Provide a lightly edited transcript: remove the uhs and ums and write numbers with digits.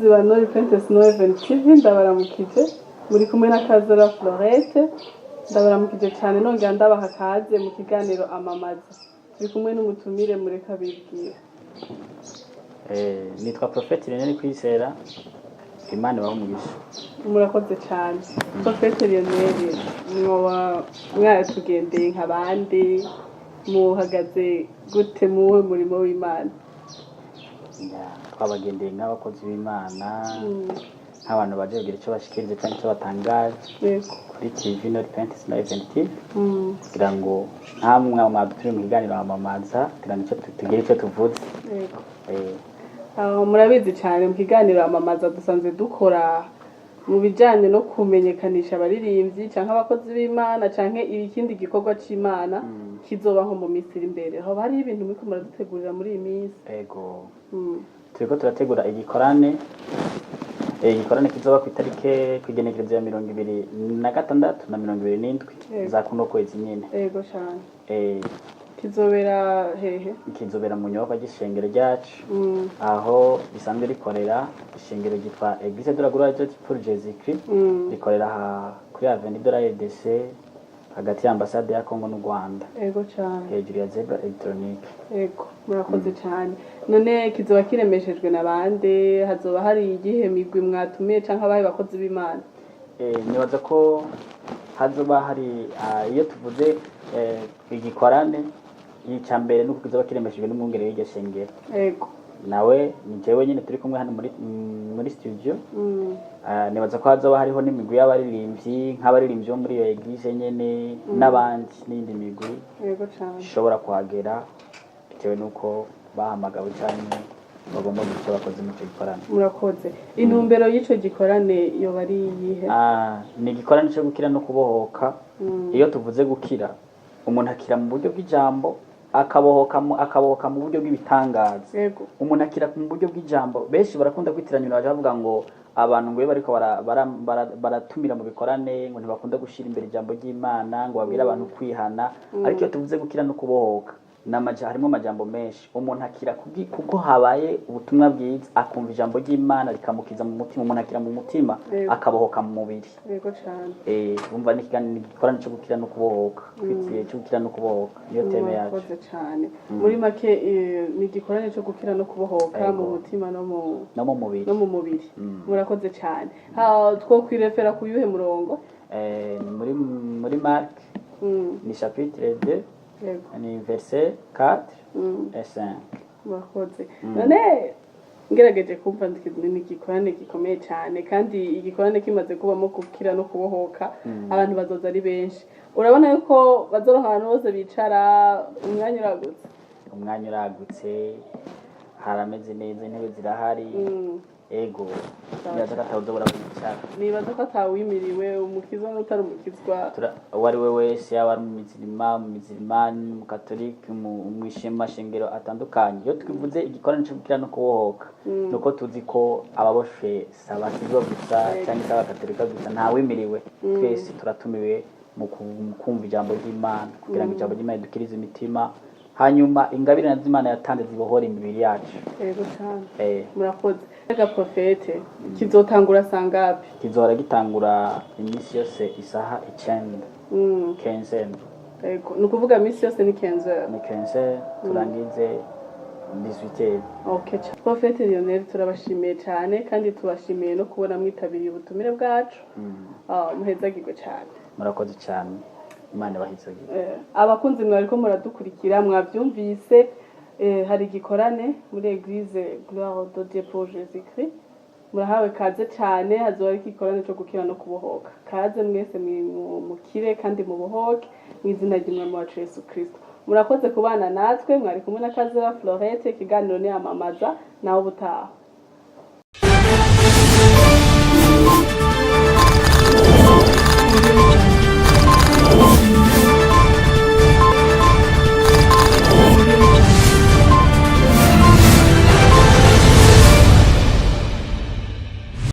ziba no repentance no event TV ndabaramukije muri kumwe na KWIZERA Florette ndabaramukije cyane nongera ndabaha kaze mu kiganiro amamaza turi kumwe n'umutumire mureka bibwira. Nitwa Prophet Lionel kwizera Imana umugisha. Murakoze cyane Prophet Lionel mwoba mwatugendeye nk'abandi muhagaze gute muwe murimo w'Imana? Twabagendeye nk'abakozi b'Imana nk'abantu baje kugira icyo bashikirize cyangwa icyo batangaje kuri TV no repentance no event kugira ngo ntamwe mwadutire mu kiganiro amamaza kugira ngo tugire icyo tuvuze. Murabizi cyane mu kiganiro amamaza dusanzwe dukora mu bijyanye no kumenyekanisha abaririmbyi cyangwa abakozi b'Imana cyangwa ikindi gikorwa cy'Imana kizoba nko mu minsi iri imbere. Aho hari ibintu muri kumara dutegurira muri iyi minsi. Turiko turategura igikorane kizoba ku itarike kwigenekerezo ya 26 na 27 za kuno kwezi nyene. Yego cyane. Kizobera hehe? Kizobera mu nyubako y'ishengero ryacu aho bisanzwe rikorera ishengero gitwa Église de la Gloire pour Jésus-Christ rikorera kuri Avenue de la RDC hagati ya ambassade ya Congo n'u Rwanda. Yego cyane. Hejuru ya Zebra Electronique. Yego murakoze cyane. None kizoba kiremeshejwe nabande hazoba hari igihe migwi mwatumiye canka abaye bakozi b'Imana? Nibaza ko hazoba hari iyo tuvuze igikorane icyambere nuko kizoba kiremeshejwe n'umwungere w'iryo shengero. Yego. Nawe ni jewe nyine turi kumwe hano muri studio. Nibaza ko hazoba hariho n'imigwi y'abaririmbyi nk'abaririmbyi bo muri iyo eglise nyene n'abandi n'indi migwi. Yego cyane. Ishobora kuhagera bitewe nuko bahamagawe cyane bagomba guca bakoze mu gikorane. Murakoze. Intumbero y'ico gikorane yo bari yihe? Ni igikorane cyo gukira no kubohoka. Iyo tuvuze gukira umuntu akira mu buryo bw'ijambo akabohoka mu buryo bw'ibitangaza. Yego. Umuntu akira mu buryo bw'ijambo benshi barakunda kwitiranya baje bavuga ngo abantu ngo bariko baratumira mu bikorane ngo ntibakunda gushira imbere ijambo ry'Imana ngo babwire abantu kwihana. Ariko iyo tuvuze gukira no kubohoka harimo amajambo menshi. Umuntu akira kuko habaye ubutumwa bwiza akumva ijambo ry'Imana rikamukiza mu mutima. Umuntu akira mu mutima akabohoka mu mubiri. Yego cyane. Umva ni igikorane cyo gukira no kubohoka. Twitiye cyo gukira no kubohoka niyo teme yacu. Murakoze cyane. Muri make ni igikorane cyo gukira no kubohoka mu mutima no mu mubiri. Murakoze cyane. Two kwirefera ku yuhe murongo? Muri Mark ni chapitre 2 ni verset 4 et 5. Murakoze. None ngerageje kumva ni igikorane gikomeye cyane kandi igikorane kimaze kubamo gukira no kubohoka abantu bazoza ari benshi. Urabona yuko bazoroha ahantu hose bicara umwanya uragutse harameze neza intebe zirahari. Ego nibaza ko atawuzobora kwicara. Nibaza ko atawimiriwe umukizwa n'utari umukizwa wari we wese yaba ari umuzirima mu katolike mu ishema shengero atandukanye. Iyo twivuze igikorane cyo gukira no kubohoka nuko tuzi ko ababoshwe sabakizwa gusa cyangwa abakatolika gusa ntawimiriwe. Twese turatumiwe mu kumva ijambo ry'Imana kugira ngo ijambo ry'Imana dukirize imitima hanyuma ingabire n'Imana yatanze zibohora imibiri yacu. Yego cyane. Murakoze. Ega Prophet kizotangura sangapi? Kizora gitangura iminsi yose isaha 9. 15. Yego nukuvuga iminsi yose ni 15. Ni 15 turangize 18. Okay. Prophet Lionel turabashimiye cyane kandi tubashimiye no kubona mwitabiriye ubutumire bwacu. Muhezagirwe cyane. Murakoze cyane. Imana bahizagire. Abakunzi mwariko muradukurikira mwavyumvise hari igikorane muri Église Gloire de Dieu pour Jésus-Christ. Murahawe kaze cyane hazoba igikorane cyo gukira no kubohoka. Kaze mwese mukire kandi mubohoke mu izina ry'Umwami wacu Yesu Kristo. Murakoze kubana natwe mwari kumwe na KWIZERA Florette. Ikiganiro ni amamaza naho butaha.